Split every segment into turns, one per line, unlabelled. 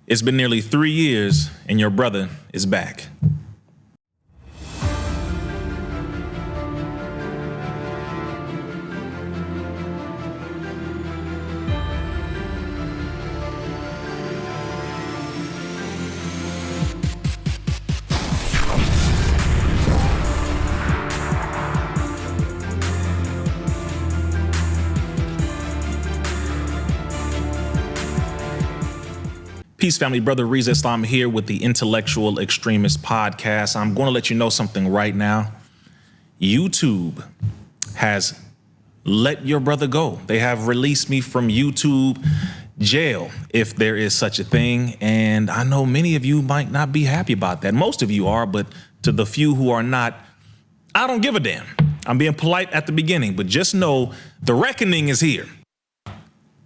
It's been nearly 3 years and your brother is back. Peace, family. Brother Rizza Islam here with the Intellectual Extremist podcast. I'm going to let you know something right now. YouTube has let your brother go. They have released me from YouTube jail, if there is such a thing. And I know many of you might not be happy about that. Most of you are, but to the few who are not, I don't give a damn. I'm being polite at the beginning, but just know the reckoning is here.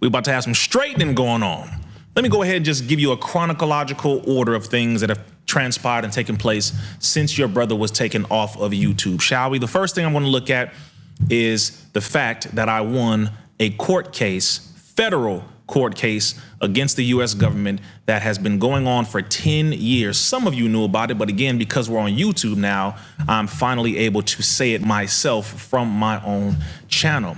We're about to have some straightening going on. Let me go ahead and just give you a chronological order of things that have transpired and taken place since your brother was taken off of YouTube, shall we? The first thing I'm going to look at is the fact that I won a court case, federal court case against the U.S. government that has been going on for 10 years. Some of you knew about it, but again, because we're on YouTube now, I'm finally able to say it myself from my own channel.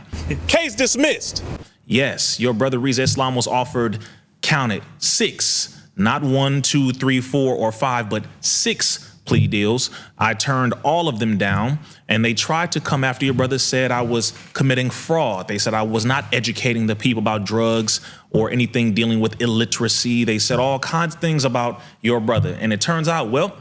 Case dismissed.
Yes, your brother Rizza Islam was offered, count it, 6, not 1, 2, 3, 4, or 5, but 6 plea deals. I turned all of them down, and they tried to come after your brother, said I was committing fraud. They said I was not educating the people about drugs or anything dealing with illiteracy. They said all kinds of things about your brother. And it turns out, well,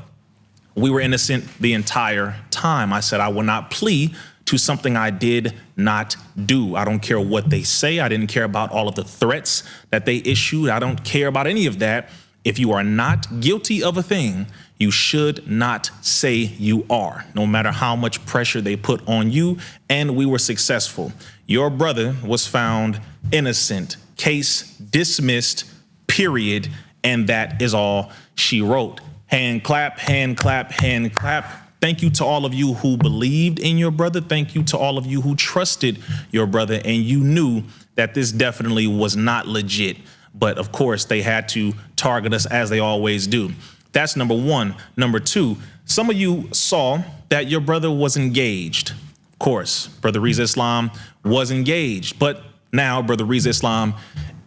we were innocent the entire time. I said I will not plea to something I did not do. I don't care what they say. I didn't care about all of the threats that they issued. I don't care about any of that. If you are not guilty of a thing, you should not say you are, no matter how much pressure they put on you. And we were successful. Your brother was found innocent. Case dismissed, period. And that is all she wrote. Hand clap, hand clap, hand clap. Thank you to all of you who believed in your brother. Thank you to all of you who trusted your brother, and you knew that this definitely was not legit. But of course, they had to target us as they always do. That's number one. Number two, some of you saw that your brother was engaged. Of course, Brother Rizza Islam was engaged, but now Brother Rizza Islam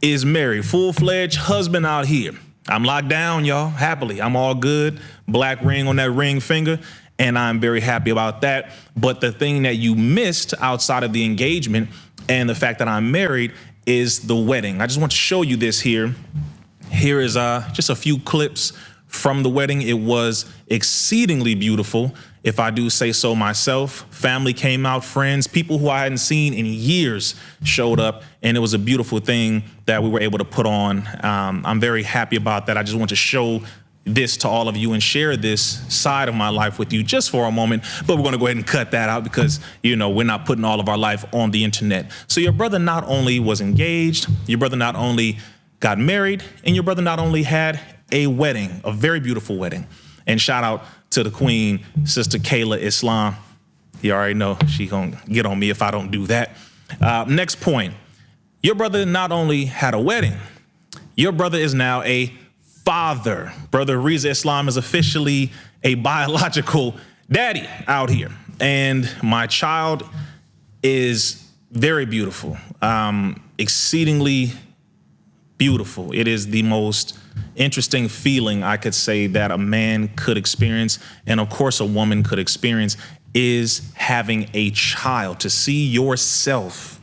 is married, full-fledged husband out here. I'm locked down, y'all, happily. I'm all good. Black ring on that ring finger. And I'm very happy about that. But the thing that you missed outside of the engagement and the fact that I'm married is the wedding. I just want to show you this here. Here is just a few clips from the wedding. It was exceedingly beautiful, if I do say so myself. Family came out, friends, people who I hadn't seen in years showed up, and it was a beautiful thing that we were able to put on. I'm very happy about that. I just want to show this to all of you and share this side of my life with you just for a moment, but we're going to go ahead and cut that out because, you know, we're not putting all of our life on the internet. So your brother not only was engaged, your brother not only got married, and your brother not only had a wedding, a very beautiful wedding. And shout out to the queen, Sister Kayla Islam. You already know she gonna get on me if I don't do that. Next point, your brother not only had a wedding, your brother is now a father. Brother Rizza Islam is officially a biological daddy out here. And my child is very beautiful, exceedingly beautiful. It is the most interesting feeling I could say that a man could experience, and of course a woman could experience, is having a child. To see yourself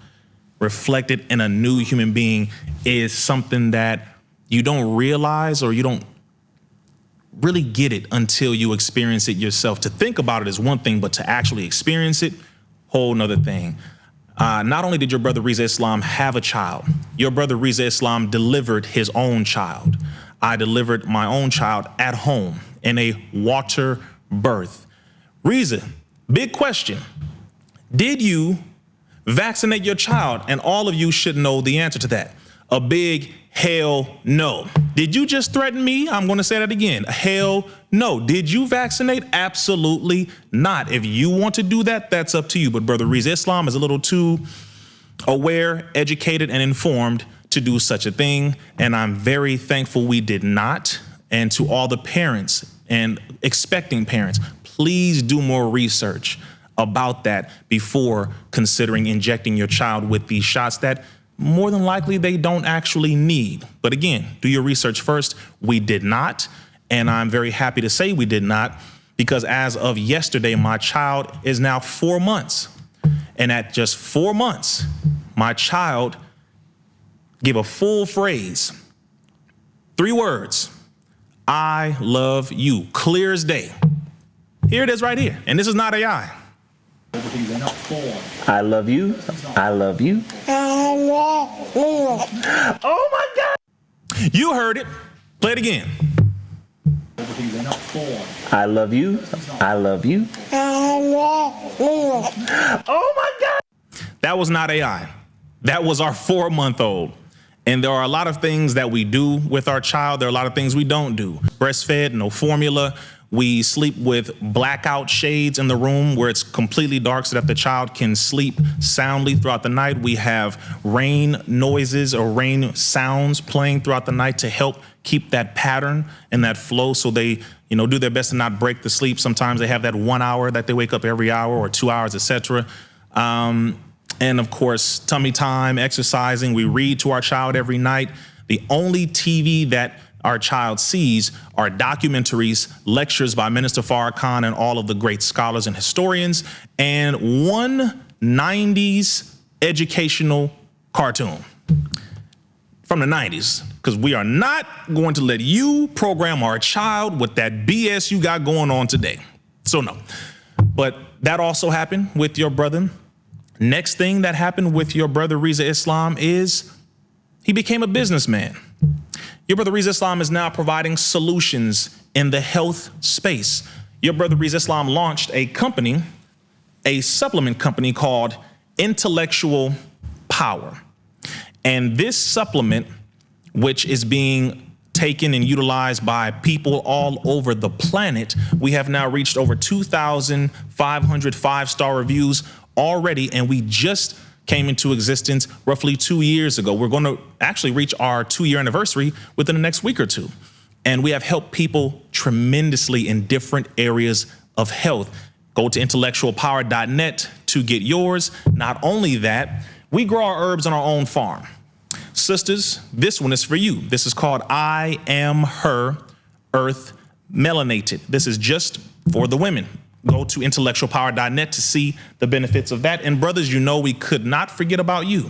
reflected in a new human being is something that you don't realize, or you don't really get it until you experience it yourself. To think about it is one thing, but to actually experience it, whole nother thing. Not only did your brother Rizza Islam have a child, your brother Rizza Islam delivered his own child. I delivered my own child at home in a water birth. Rizza, big question. Did you vaccinate your child? And all of you should know the answer to that. A big hell no. Did you just threaten me? I'm going to say that again. Hell no. Did you vaccinate? Absolutely not. If you want to do that, that's up to you. But Brother Rizza Islam is a little too aware, educated, and informed to do such a thing, and I'm very thankful we did not. And to all the parents and expecting parents, please do more research about that before considering injecting your child with these shots that more than likely they don't actually need. But again, do your research first. We did not, and I'm very happy to say we did not, because as of yesterday, my child is now 4 months. And at just 4 months, my child gave a full phrase, 3 words, I love you, clear as day. Here it is right here, and this is not AI.
I love you. I love you.
Oh my God. You heard it. Play it again.
I love you. I love you.
Oh my God. That was not AI. That was our 4-month-old. And there are a lot of things that we do with our child. There are a lot of things we don't do. Breastfed, no formula. We sleep with blackout shades in the room where it's completely dark so that the child can sleep soundly throughout the night. We have rain noises or rain sounds playing throughout the night to help keep that pattern and that flow, so they, do their best to not break the sleep. Sometimes they have that 1 hour that they wake up every hour, or 2 hours, etc. And of course, tummy time, exercising. We read to our child every night. The only TV that our child sees are documentaries, lectures by Minister Farrakhan and all of the great scholars and historians, and one 90s educational cartoon from the 90s, because we are not going to let you program our child with that BS you got going on today. So no, but that also happened with your brother. Next thing that happened with your brother Rizza Islam is he became a businessman. Your brother Rizza Islam is now providing solutions in the health space. Your brother Rizza Islam launched a company, a supplement company called Intellectual Power. And this supplement, which is being taken and utilized by people all over the planet, we have now reached over 2,500 5-star reviews already, and we just came into existence roughly 2 years ago. We're going to actually reach our 2-year anniversary within the next week or two. And we have helped people tremendously in different areas of health. Go to intellectualpower.net to get yours. Not only that, we grow our herbs on our own farm. Sisters, this one is for you. This is called I Am Her Earth Melanated. This is just for the women. Go to intellectualpower.net to see the benefits of that. And brothers, we could not forget about you.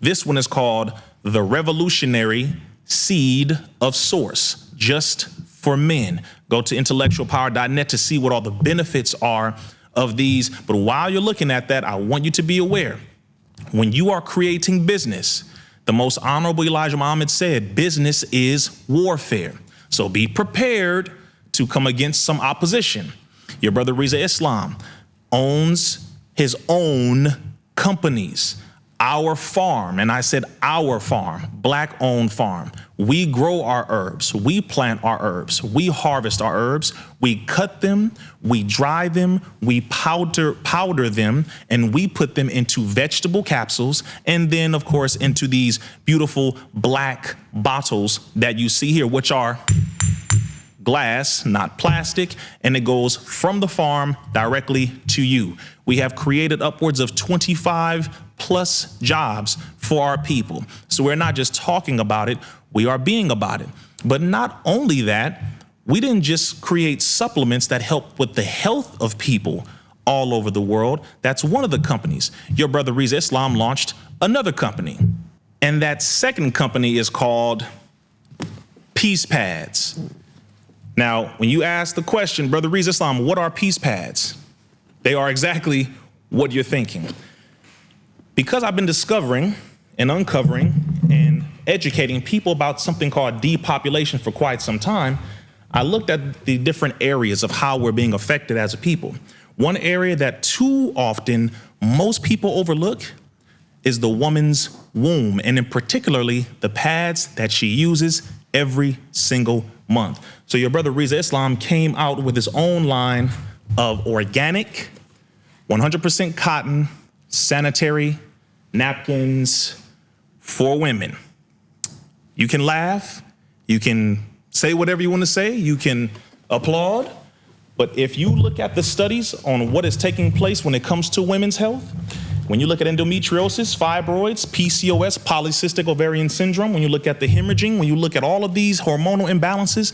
This one is called the Revolutionary Seed of Source, just for men. Go to intellectualpower.net to see what all the benefits are of these. But while you're looking at that, I want you to be aware, when you are creating business, the most honorable Elijah Muhammad said, business is warfare. So be prepared to come against some opposition. Your brother Rizza Islam owns his own companies. Our farm, and I said our farm, Black-owned farm. We grow our herbs. We plant our herbs. We harvest our herbs. We cut them. We dry them. We powder them, and we put them into vegetable capsules, and then, of course, into these beautiful black bottles that you see here, which are glass, not plastic, and it goes from the farm directly to you. We have created upwards of 25 plus jobs for our people. So we're not just talking about it, we are being about it. But not only that, we didn't just create supplements that help with the health of people all over the world. That's one of the companies. Your brother Rizza Islam launched another company, and that second company is called Peace Pads. Now, when you ask the question, Brother Rizza Islam, what are peace pads? They are exactly what you're thinking. Because I've been discovering and uncovering and educating people about something called depopulation for quite some time, I looked at the different areas of how we're being affected as a people. One area that too often most people overlook is the woman's womb, and in particularly the pads that she uses every single month. So your brother Rizza Islam came out with his own line of organic, 100% cotton, sanitary napkins for women. You can laugh, you can say whatever you want to say, you can applaud, but if you look at the studies on what is taking place when it comes to women's health, when you look at endometriosis, fibroids, PCOS, polycystic ovarian syndrome, when you look at the hemorrhaging, when you look at all of these hormonal imbalances,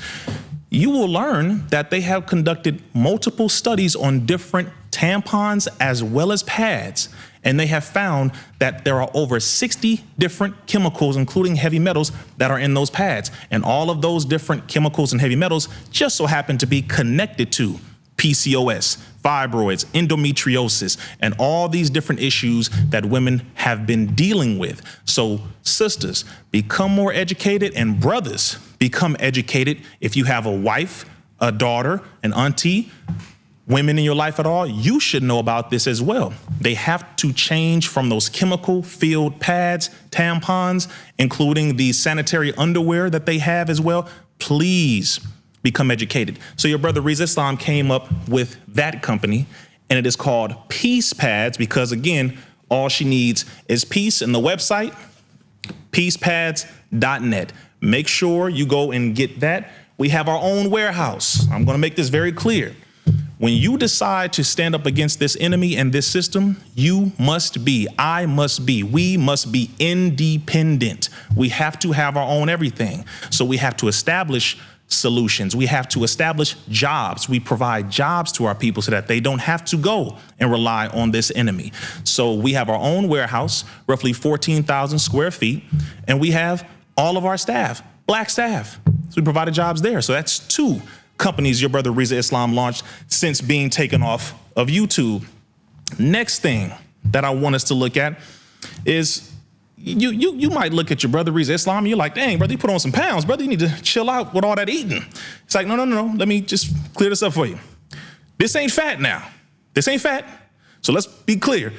you will learn that they have conducted multiple studies on different tampons as well as pads. And they have found that there are over 60 different chemicals, including heavy metals, that are in those pads. And all of those different chemicals and heavy metals just so happen to be connected to PCOS, fibroids, endometriosis, and all these different issues that women have been dealing with. So sisters, become more educated, and brothers, become educated. If you have a wife, a daughter, an auntie, women in your life at all, you should know about this as well. They have to change from those chemical-filled pads, tampons, including the sanitary underwear that they have as well. Please become educated. So your brother Rizza Islam came up with that company, and it is called Peace Pads because, again, all she needs is peace. And the website, peacepads.net. Make sure you go and get that. We have our own warehouse. I'm going to make this very clear. When you decide to stand up against this enemy and this system, you must be, I must be, we must be independent. We have to have our own everything. So we have to establish solutions. We have to establish jobs. We provide jobs to our people so that they don't have to go and rely on this enemy. So we have our own warehouse, roughly 14,000 square feet, and we have all of our staff, black staff. So we provided jobs there. So that's 2 companies your brother Rizza Islam launched since being taken off of YouTube. Next thing that I want us to look at is you might look at your brother Rizza Islam and you're like, dang, brother, you put on some pounds, brother, you need to chill out with all that eating. It's like, no. Let me just clear this up for you. This ain't fat now. This ain't fat. So let's be clear.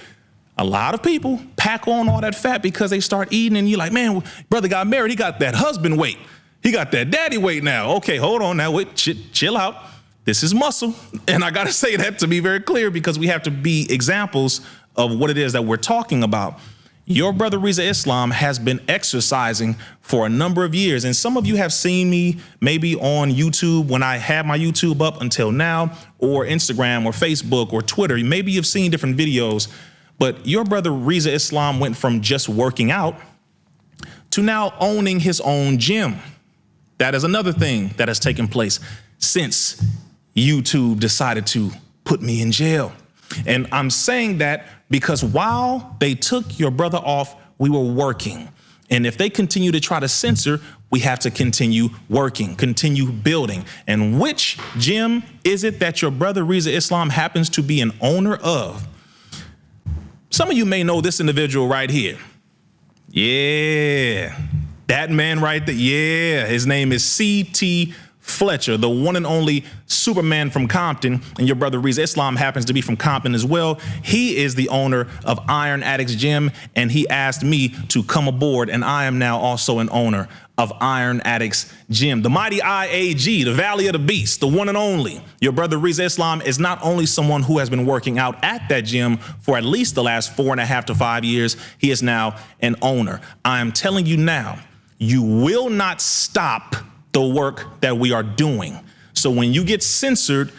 A lot of people pack on all that fat because they start eating and you're like, man, brother got married, he got that husband weight. He got that daddy weight now. Okay, hold on now, wait, chill out. This is muscle. And I gotta say that to be very clear because we have to be examples of what it is that we're talking about. Your brother Rizza Islam has been exercising for a number of years. And some of you have seen me maybe on YouTube when I had my YouTube up until now, or Instagram or Facebook or Twitter. Maybe you've seen different videos, but your brother Rizza Islam went from just working out to now owning his own gym. That is another thing that has taken place since YouTube decided to put me in jail. And I'm saying that because while they took your brother off, we were working. And if they continue to try to censor, we have to continue working, continue building. And which gym is it that your brother Rizza Islam happens to be an owner of? Some of you may know this individual right here. Yeah, that man right there. Yeah, his name is C.T. Fletcher, the one and only Superman from Compton, and your brother Rizza Islam happens to be from Compton as well. He is the owner of Iron Addicts Gym, and he asked me to come aboard, and I am now also an owner of Iron Addicts Gym. The mighty IAG, the Valley of the Beast, the one and only. Your brother Rizza Islam is not only someone who has been working out at that gym for at least the last 4.5 to 5 years, he is now an owner. I am telling you now, you will not stop the work that we are doing. So when you get censored,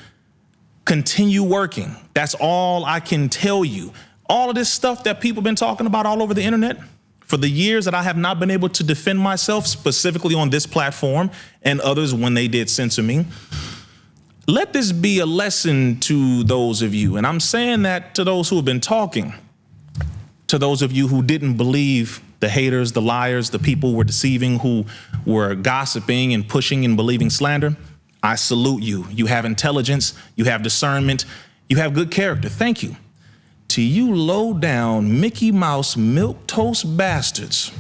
continue working. That's all I can tell you. All of this stuff that people have been talking about all over the internet for the years that I have not been able to defend myself, specifically on this platform and others when they did censor me. Let this be a lesson to those of you. And I'm saying that to those who have been talking, to those of you who didn't believe the haters, the liars, the people who were deceiving, who were gossiping and pushing and believing slander. I salute you. You have intelligence, you have discernment, you have good character. Thank you. To you low down Mickey Mouse milquetoast bastards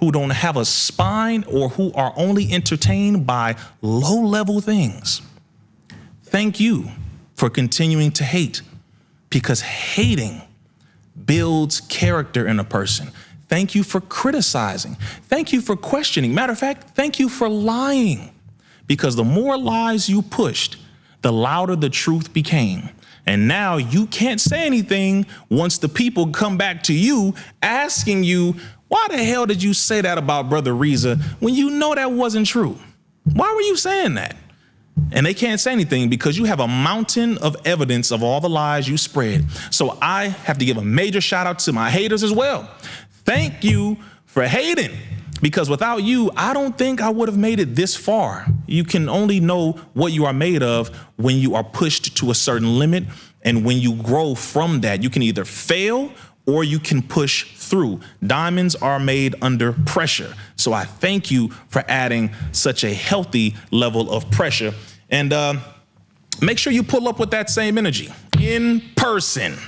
who don't have a spine or who are only entertained by low level things. Thank you for continuing to hate, because hating builds character in a person. Thank you for criticizing. Thank you for questioning. Matter of fact, thank you for lying, because the more lies you pushed, the louder the truth became. And now you can't say anything once the people come back to you asking you, Why the hell did you say that about Brother Rizza when you know that wasn't true? Why were you saying that? And they can't say anything because you have a mountain of evidence of all the lies you spread. So I have to give a major shout out to my haters as well. Thank you for hating, because without you, I don't think I would have made it this far. You can only know what you are made of when you are pushed to a certain limit. And when you grow from that, you can either fail or you can push through. Diamonds are made under pressure. So I thank you for adding such a healthy level of pressure. And make sure you pull up with that same energy in person,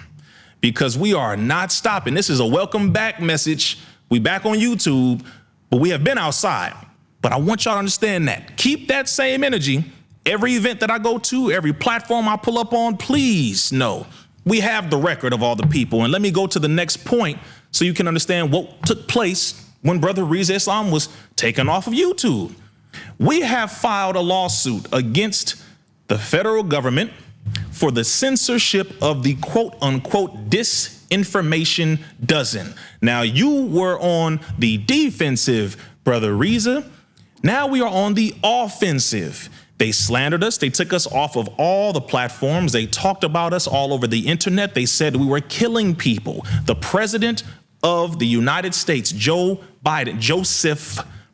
because we are not stopping. This is a welcome back message. We back on YouTube, but we have been outside. But I want y'all to understand that. Keep that same energy. Every event that I go to, every platform I pull up on, please know we have the record of all the people. And let me go to the next point so you can understand what took place when Brother Rizza Islam was taken off of YouTube. We have filed a lawsuit against the federal government for the censorship of the quote unquote Disinformation Dozen. Now, you were on the defensive, Brother Rizza. Now we are on the offensive. They slandered us. They took us off of all the platforms. They talked about us all over the internet. They said we were killing people. The president of the United States, Joseph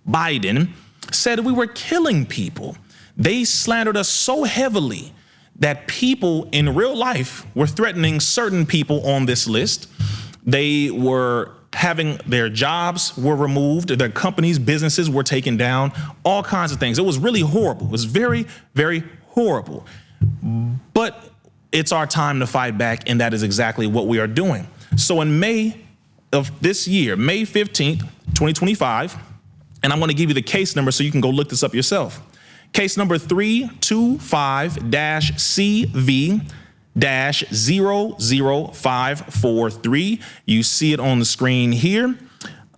Biden, said we were killing people. They slandered us so heavily that people in real life were threatening certain people on this list. They were having their jobs were removed, their companies, businesses were taken down, all kinds of things. It was really horrible. It was very, very horrible. But it's our time to fight back, and that is exactly what we are doing. So in May of this year, May 15th, 2025, and I'm going to give you the case number so you can go look this up yourself. Case number 325-CV-00543. You see it on the screen here,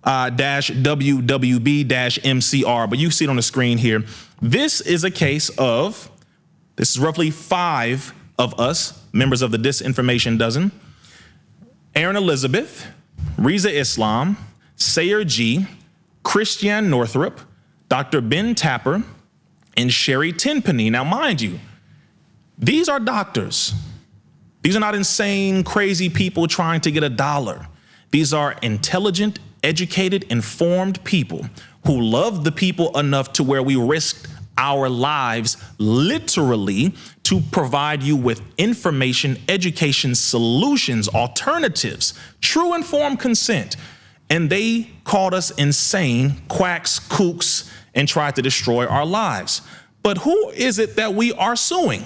WWB-MCR, but you see it on the screen here. This is a case of, this is roughly 5 of us, members of the Disinformation Dozen: Aaron Elizabeth, Rizza Islam, Sayer G, Christiane Northrup, Dr. Ben Tapper, and Sherry Tenpenny. Now, mind you, these are doctors. These are not insane, crazy people trying to get a dollar. These are intelligent, educated, informed people who love the people enough to where we risked our lives literally to provide you with information, education, solutions, alternatives, true informed consent. And they called us insane, quacks, kooks, and tried to destroy our lives. But who is it that we are suing?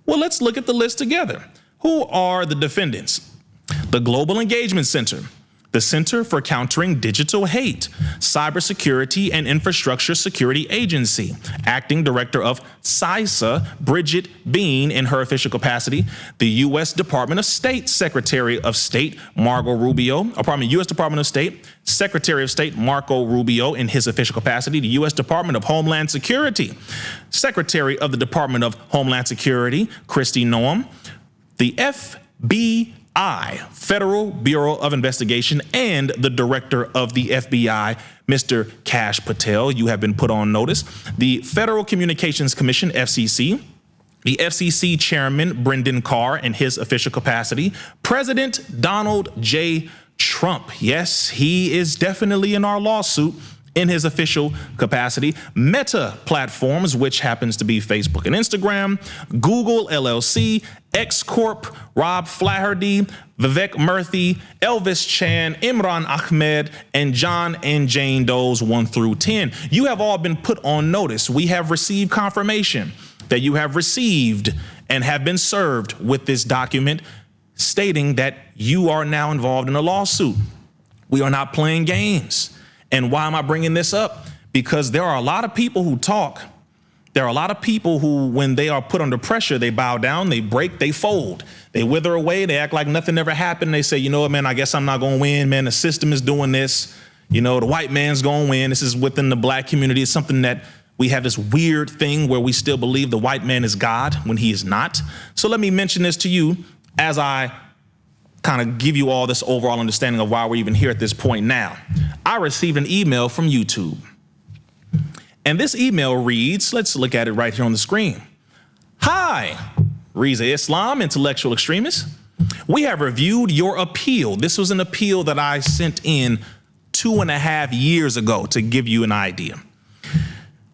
Well, let's look at the list together. Who are the defendants? The Global Engagement Center, the Center for Countering Digital Hate, Cybersecurity and Infrastructure Security Agency, Acting Director of CISA, Bridget Bean in her official capacity, the U.S. Department of State, Secretary of State Marco Rubio, U.S. Department of State, Secretary of State Marco Rubio in his official capacity, the U.S. Department of Homeland Security, Secretary of the Department of Homeland Security, Kristi Noem, the FBI, Federal Bureau of Investigation, and the Director of the FBI, Mr. Kash Patel. You have been put on notice. The Federal Communications Commission, FCC, the FCC Chairman, Brendan Carr, in his official capacity, President Donald J. Trump. Yes, he is definitely in our lawsuit in his official capacity. Meta Platforms, which happens to be Facebook and Instagram, Google LLC, X Corp, Rob Flaherty, Vivek Murthy, Elvis Chan, Imran Ahmed, and John and Jane Does 1 through 10. You have all been put on notice. We have received confirmation that you have received and have been served with this document stating that you are now involved in a lawsuit. We are not playing games. And why am I bringing this up? Because there are a lot of people who talk. There are a lot of people who, when they are put under pressure, they bow down, they break, they fold, they wither away, they act like nothing ever happened. They say, you know what, man, I guess I'm not going to win, man. The system is doing this. You know, the white man's going to win. This is within the black community. It's something that we have this weird thing where we still believe the white man is God when he is not. So let me mention this to you as I kind of give you all this overall understanding of why we're even here at this point now. I received an email from YouTube. And this email reads, let's look at it right here on the screen. Hi, Rizza Islam, intellectual extremist. We have reviewed your appeal. This was an appeal that I sent in 2.5 years ago, to give you an idea.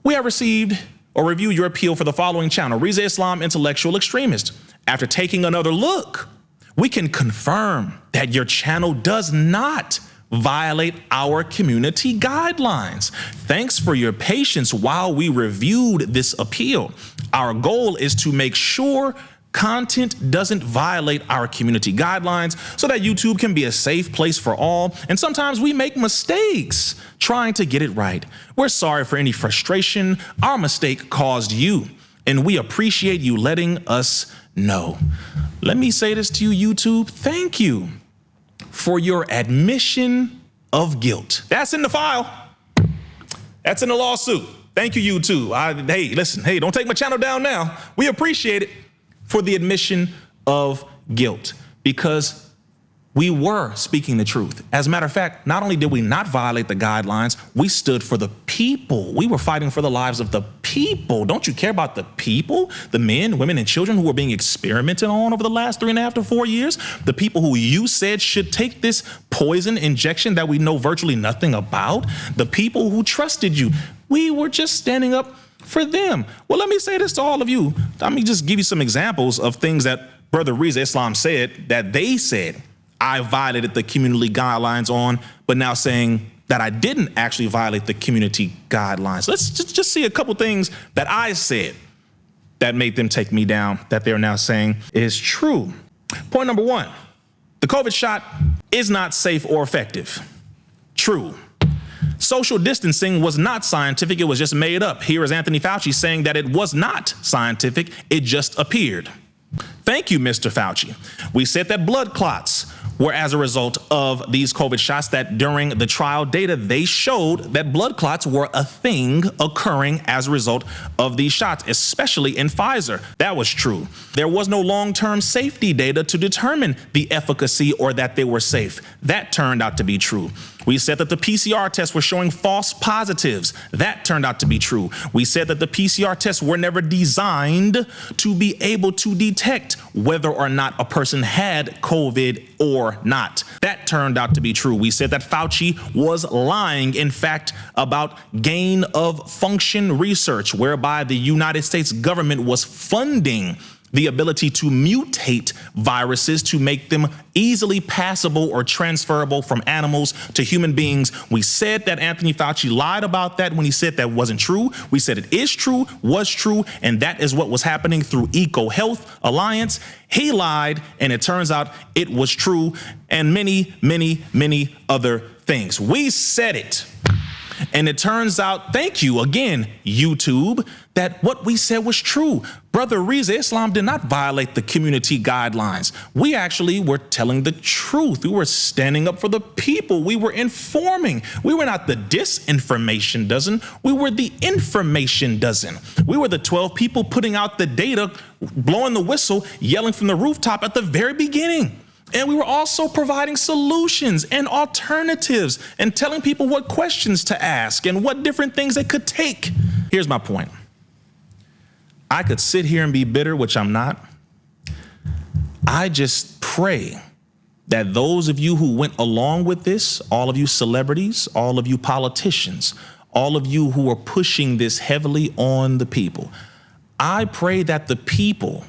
We have received or reviewed your appeal for the following channel, Rizza Islam, intellectual extremist. After taking another look, we can confirm that your channel does not violate our community guidelines. Thanks for your patience while we reviewed this appeal. Our goal is to make sure content doesn't violate our community guidelines so that YouTube can be a safe place for all. And sometimes we make mistakes trying to get it right. We're sorry for any frustration our mistake caused you, and we appreciate you letting us know. Let me say this to you, YouTube. Thank you for your admission of guilt. That's in the file. That's in the lawsuit. Thank you, YouTube. Hey, listen, hey, don't take my channel down now. We appreciate it for the admission of guilt, because we were speaking the truth. As a matter of fact, not only did we not violate the guidelines, we stood for the people. We were fighting for the lives of the people. Don't you care about the people, the men, women, and children who were being experimented on over the last 3.5 to 4 years? The people who you said should take this poison injection that we know virtually nothing about? The people who trusted you. We were just standing up for them. Well, let me say this to all of you. Let me just give you some examples of things that Brother Rizza Islam said that they said I violated the community guidelines on, but now saying that I didn't actually violate the community guidelines. Let's just see a couple things that I said that made them take me down, that they're now saying is true. Point number 1, the COVID shot is not safe or effective. True. Social distancing was not scientific, it was just made up. Here is Anthony Fauci saying that it was not scientific, it just appeared. Thank you, Mr. Fauci. We said that blood clots were as a result of these COVID shots, that during the trial data, they showed that blood clots were a thing occurring as a result of these shots, especially in Pfizer. That was true. There was no long-term safety data to determine the efficacy or that they were safe. That turned out to be true. We said that the PCR tests were showing false positives. That turned out to be true. We said that the PCR tests were never designed to be able to detect whether or not a person had COVID or not. That turned out to be true. We said that Fauci was lying, in fact, about gain of function research, whereby the United States government was funding the ability to mutate viruses to make them easily passable or transferable from animals to human beings. We said that Anthony Fauci lied about that when he said that wasn't true. We said it is true, was true, and that is what was happening through EcoHealth Alliance. He lied, and it turns out it was true, and many, many, many other things. We said it. And it turns out, thank you again, YouTube, that what we said was true. Brother Rizza Islam did not violate the community guidelines. We actually were telling the truth. We were standing up for the people. We were informing. We were not the Disinformation Dozen. We were the Information Dozen. We were the 12 people putting out the data, blowing the whistle, yelling from the rooftop at the very beginning. And we were also providing solutions and alternatives and telling people what questions to ask and what different things they could take. Here's my point. I could sit here and be bitter, which I'm not. I just pray that those of you who went along with this, all of you celebrities, all of you politicians, all of you who are pushing this heavily on the people, I pray that the people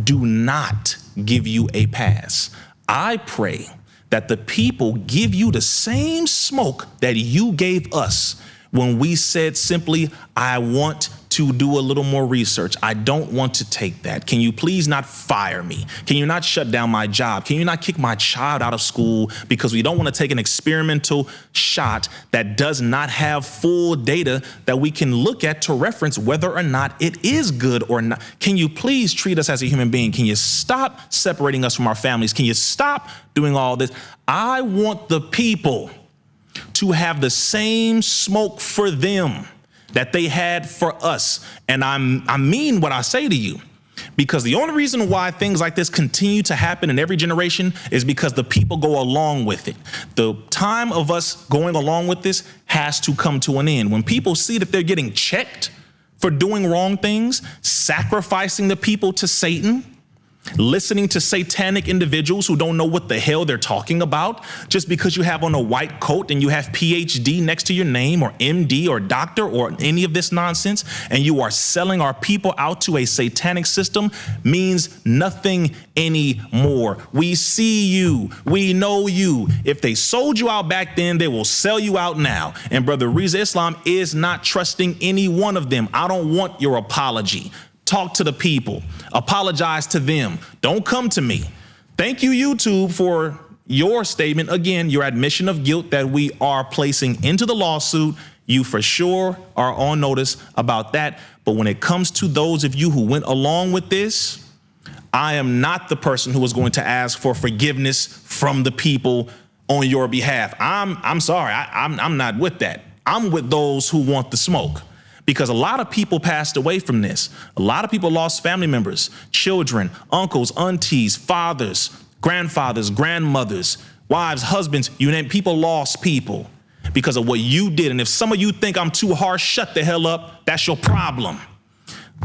do not give you a pass. I pray that the people give you the same smoke that you gave us when we said simply, I want to do a little more research. I don't want to take that. Can you please not fire me? Can you not shut down my job? Can you not kick my child out of school because we don't want to take an experimental shot that does not have full data that we can look at to reference whether or not it is good or not? Can you please treat us as a human being? Can you stop separating us from our families? Can you stop doing all this? I want the people to have the same smoke for them that they had for us. And I mean what I say to you, Because the only reason why things like this continue to happen in every generation is because the people go along with it. The time of us going along with this has to come to an end. When people see that they're getting checked for doing wrong things, sacrificing the people to Satan, listening to satanic individuals who don't know what the hell they're talking about, just because you have on a white coat and you have PhD next to your name, or MD or doctor or any of this nonsense, and you are selling our people out to a satanic system, means nothing anymore. We see you. We know you. If they sold you out back then, they will sell you out now. And Brother Rizza Islam is not trusting any one of them. I don't want your apology. Talk to the people. Apologize to them. Don't come to me. Thank you, YouTube, for your statement. Again, your admission of guilt that we are placing into the lawsuit. You for sure are on notice about that. But when it comes to those of you who went along with this, I am not the person who is going to ask for forgiveness from the people on your behalf. I'm sorry. I'm not with that. I'm with those who want the smoke. Because a lot of people passed away from this. A lot of people lost family members, children, uncles, aunties, fathers, grandfathers, grandmothers, wives, husbands, you name it. People lost people because of what you did. And if some of you think I'm too harsh, shut the hell up. That's your problem.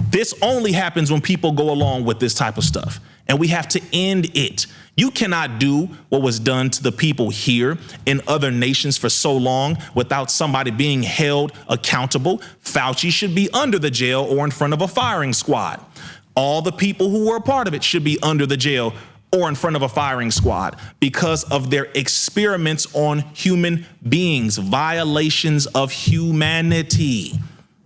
This only happens when people go along with this type of stuff. And we have to end it. You cannot do what was done to the people here in other nations for so long without somebody being held accountable. Fauci should be under the jail or in front of a firing squad. All the people who were a part of it should be under the jail or in front of a firing squad because of their experiments on human beings, violations of humanity.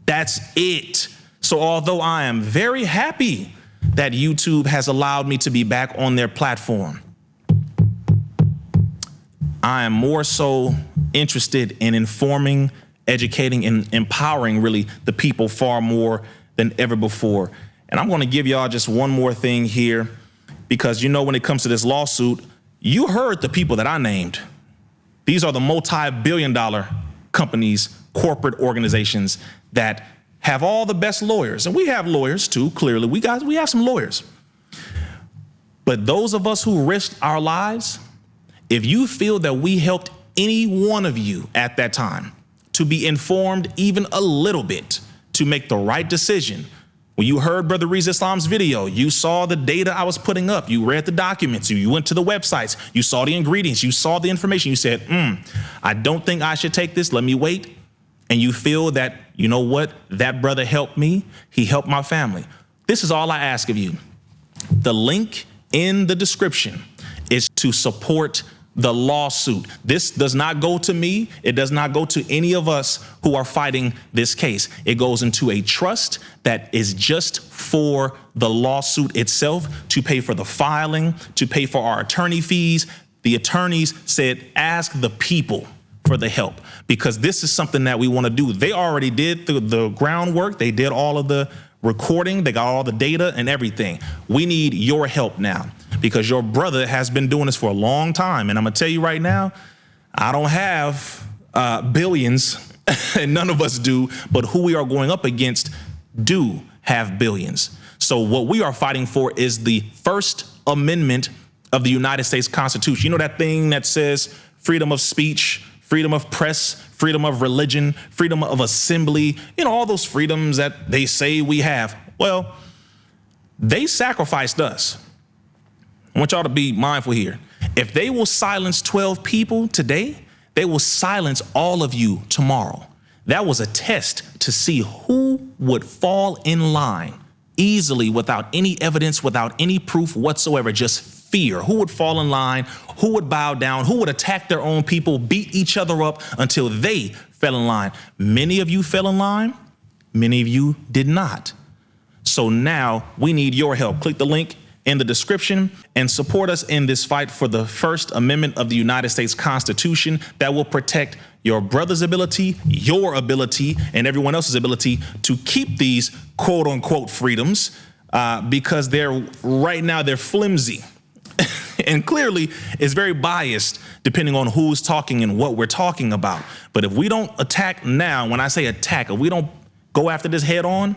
That's it. So although I am very happy that YouTube has allowed me to be back on their platform, I am more so interested in informing, educating, and empowering really the people far more than ever before. And I'm going to give y'all just one more thing here, because, you know, when it comes to this lawsuit, you heard the people that I named. These are the multi-billion-dollar companies, corporate organizations that have all the best lawyers. And we have lawyers too, clearly. We have some lawyers. But those of us who risked our lives, if you feel that we helped any one of you at that time to be informed even a little bit, to make the right decision, when you heard Brother Rizza Islam's video, you saw the data I was putting up, you read the documents, you went to the websites, you saw the ingredients, you saw the information, you said, I don't think I should take this, let me wait. And you feel that, you know what, that brother helped me, he helped my family. This is all I ask of you. The link in the description is to support the lawsuit. This does not go to me. It does not go to any of us who are fighting this case. It goes into a trust that is just for the lawsuit itself, to pay for the filing, to pay for our attorney fees. The attorneys said, ask the people for the help, because this is something that we want to do. They already did the groundwork. They did all of the recording. They got all the data and everything. We need your help now, because your brother has been doing this for a long time. And I'm going to tell you right now, I don't have billions and none of us do, but who we are going up against do have billions. So what we are fighting for is the First Amendment of the United States Constitution. You know that thing that says freedom of speech, freedom of press, freedom of religion, freedom of assembly, you know, all those freedoms that they say we have. Well, they sacrificed us. I want y'all to be mindful here. If they will silence 12 people today, they will silence all of you tomorrow. That was a test to see who would fall in line easily without any evidence, without any proof whatsoever, just fear. Who would fall in line, who would bow down, who would attack their own people, beat each other up until they fell in line. Many of you fell in line, many of you did not. So now we need your help. Click the link in the description and support us in this fight for the First Amendment of the United States Constitution that will protect your brother's ability, your ability, and everyone else's ability to keep these quote unquote freedoms, because right now they're flimsy. And clearly it's very biased depending on who's talking and what we're talking about. But if we don't attack now, when I say attack, if we don't go after this head on,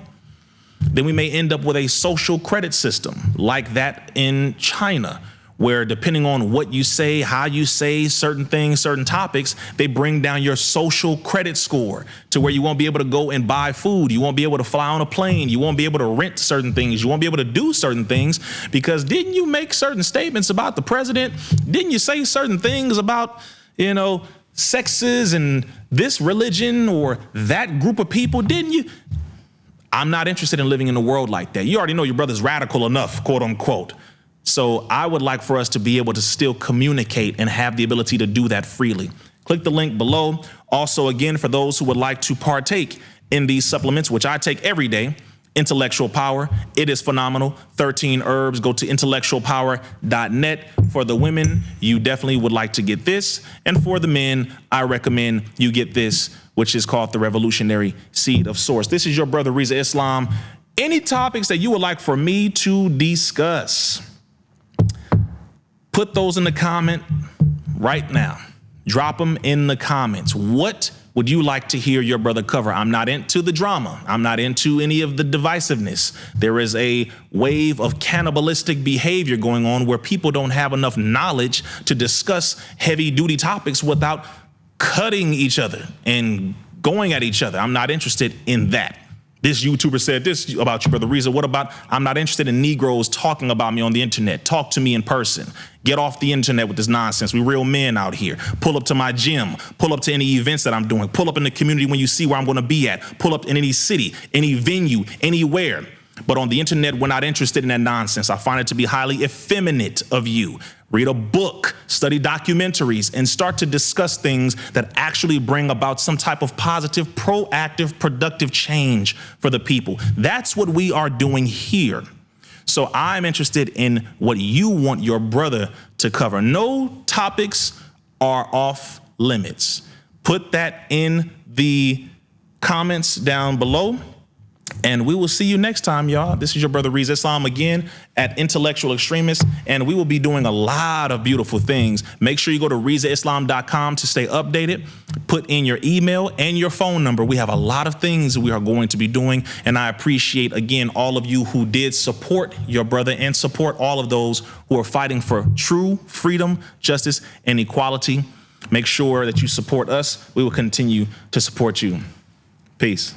then we may end up with a social credit system like that in China, where depending on what you say, how you say certain things, certain topics, they bring down your social credit score to where you won't be able to go and buy food. You won't be able to fly on a plane. You won't be able to rent certain things. You won't be able to do certain things because didn't you make certain statements about the president? Didn't you say certain things about, you know, sexes and this religion or that group of people? Didn't you? I'm not interested in living in a world like that. You already know your brother's radical enough, quote unquote. So I would like for us to be able to still communicate and have the ability to do that freely. Click the link below. Also, again, for those who would like to partake in these supplements, which I take every day, Intellectual Power, it is phenomenal. 13 herbs. Go to intellectualpower.net. For the women, you definitely would like to get this. And for the men, I recommend you get this, which is called the Revolutionary Seed of Source. This is your brother, Rizza Islam. Any topics that you would like for me to discuss, put those in the comment right now. Drop them in the comments. What would you like to hear your brother cover? I'm not into the drama. I'm not into any of the divisiveness. There is a wave of cannibalistic behavior going on where people don't have enough knowledge to discuss heavy duty topics without cutting each other and going at each other. I'm not interested in that. This YouTuber said this about you, Brother Rizza. What about, I'm not interested in Negroes talking about me on the internet. Talk to me in person. Get off the internet with this nonsense. We real men out here. Pull up to my gym. Pull up to any events that I'm doing. Pull up in the community when you see where I'm going to be at. Pull up in any city, any venue, anywhere. But on the internet, we're not interested in that nonsense. I find it to be highly effeminate of you. Read a book, study documentaries, and start to discuss things that actually bring about some type of positive, proactive, productive change for the people. That's what we are doing here. So I'm interested in what you want your brother to cover. No topics are off limits. Put that in the comments down below. And we will see you next time, y'all. This is your brother Rizza Islam again at Intellectual Xtremist, and we will be doing a lot of beautiful things. Make sure you go to RizzaIslam.com to stay updated. Put in your email and your phone number. We have a lot of things we are going to be doing, and I appreciate, again, all of you who did support your brother and support all of those who are fighting for true freedom, justice, and equality. Make sure that you support us. We will continue to support you. Peace.